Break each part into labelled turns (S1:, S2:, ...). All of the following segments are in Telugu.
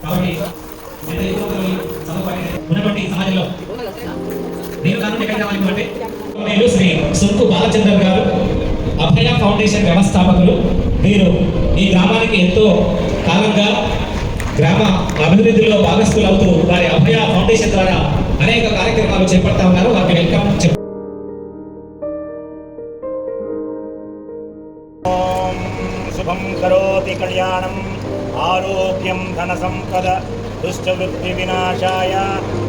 S1: కాబట్టి ఉన్నటువంటి సమాజంలో నేను కారణం ఎక్కడ రావాలంటే నేను శ్రీ సుంకు బాలచంద్ర గారు అభయ ఫౌండేషన్ వ్యవస్థాపకులు. వీరు ఈ గ్రామానికి ఎంతో కాలంగా గ్రామ అభివృద్ధిలో భాగస్థులు అవుతూ వారి అభయ ఫౌండేషన్ ద్వారా అనేక కార్యక్రమాలు చేపడతా ఉన్నారు. వారికి వెల్కమ్.
S2: శుభం కరోతి కళ్యాణం ఆరోగ్యం ధన సంపద దుష్టవృత్తి వినాశాయ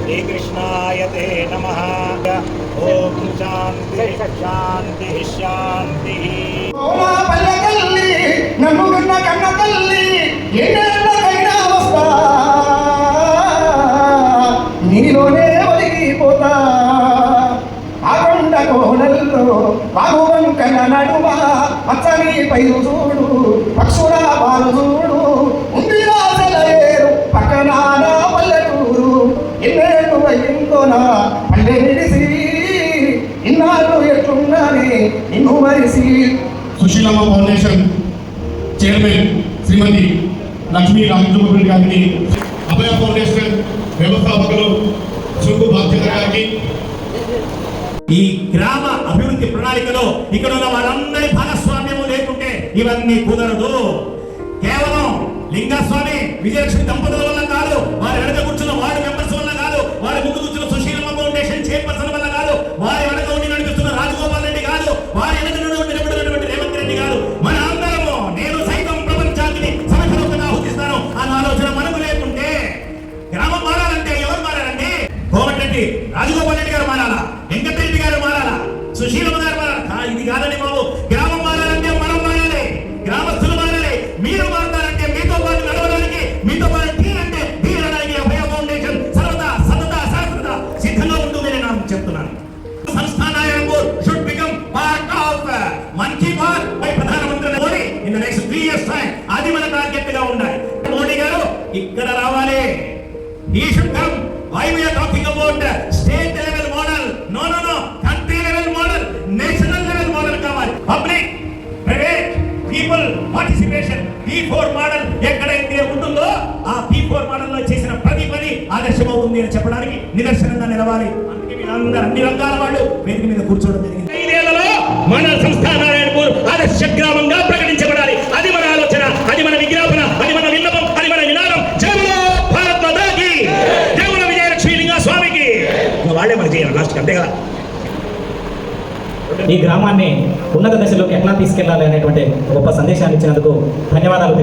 S2: శ్రీకృష్ణాయ తే నమః. ఓం శాంతి శాంతి శాంతి.
S3: నమ్ముకున్న కన్న తల్లి ఎన్నెన్నకైనా వస్తా నీలోనే ఒలిగిపోతా. ఆకొండ కోనల్లో బాగువంకల నడుమ పచ్చని పైరు చూడు పక్షుల పాలు చూడు ఉందిరా సెలయేరు పక్కన పల్లెటూరు. ఎన్నేళ్ళు అయ్యిందో నా పల్లె నిలిసి ఇన్నాళ్ళు ఎట్లున్నానే నిన్ను మరిసి.
S4: సుశీలమ్మ ఫౌండేషన్ చైర్మన్ శ్రీమతి లక్ష్మీ రామచంద్ర గారికి, అభయ ఫౌండేషన్ వ్యవస్థాపకులు సుంకు బాలచంద్ర గారికి,
S2: ఈ గ్రామ అభివృద్ధి ప్రణాళికలో ఇక్కడ ఉన్న వారందరి భాగస్వామ్యము లేకుంటే ఇవన్నీ కుదరదు. కేవలం లింగస్వామి విజయలక్ష్మి దంపతుల వల్ల కాదు, వారి వెనక కూర్చున్న వార్డు మెంబర్స్ వల్ల కాదు, వారి ముందు కూర్చున్న సుశీలమ్మ ఫౌండేషన్ చైర్పర్సన్ వల్ల కాదు, వారి వెనక ఉండి నడిపిస్తున్న రాజగోపాల్ రెడ్డి కాదు, వారి వెనక నిలబడినటువంటి రేవంత్ రెడ్డి కాదు, మన అందరము నేను సైతం ప్రపంచానికి సమగ్రంగా ఆహుతిస్తాను అన్న ఆలోచన మనకు లేకుంటే గ్రామం మారాలంటే ఎవరు మారాలండి? కోమటిరెడ్డి రాజగోపాల్ రెడ్డి గారు మారాలా, వెంకటరెడ్డి గారు మారాలా, సుశీలమ్మ గారు మారాలా? ఇది కాదండి బాబు. గ్రామం మారాలంటే మనం మారాలి, గ్రామస్తులు మారాలి. మీరు మారుతారంటే మీతో పాటు నడవడానికి, మీతో పాటు టీ అంటే టీ అనడానికి అభయ ఫౌండేషన్ సర్వదా సతత శాశ్వత సిద్ధంగా ఉంటుందని నేను చెప్తున్నాను. సంస్థానాయనపూర్ should become part of Mann Ki Baat by ప్రధానమంత్రి Modi in the next 3 years time. అది మన టార్గెట్ గా ఉండాలి. మోడీ గారు ఇక్కడ రావాలి. He should come. Why we are talking about state level model? No. Country level model, national level model కావాలి. Public, private, people participation. P4 model ఎక్కడైతే ఉంటుందో ఆ P4 మోడల్ లో చేసిన ప్రతి పని ఆదర్శమవుతుంది అని చెప్పడానికి నిదర్శనంగా నిలవాలి. అందుకే వీళ్ళందరూ అన్ని రంగాల వాళ్ళు వేదిక మీద కూర్చోవడం జరిగింది. 5 ఏళ్లలో మన సంస్థానారాయణపూర్ ఆదర్శ గ్రామంగా ప్రకటించబడాలి. అది మన ఆలోచన, అది మన విజ్ఞాపన, అది మన విన్నపం, అది మన వినాదం. జయములో భారత్ మాతాకి, జయముల విజయలక్ష్మి లింగ స్వామికి. వాళ్ళే మనకి చేయాలి లాస్ట్ అంతే కదా.
S1: ఈ గ్రామాన్ని ఉన్నత దశలోకి ఎట్లా తీసుకెళ్లాలి అనేటువంటి గొప్ప సందేశాన్ని ఇచ్చినందుకు ధన్యవాదాలు.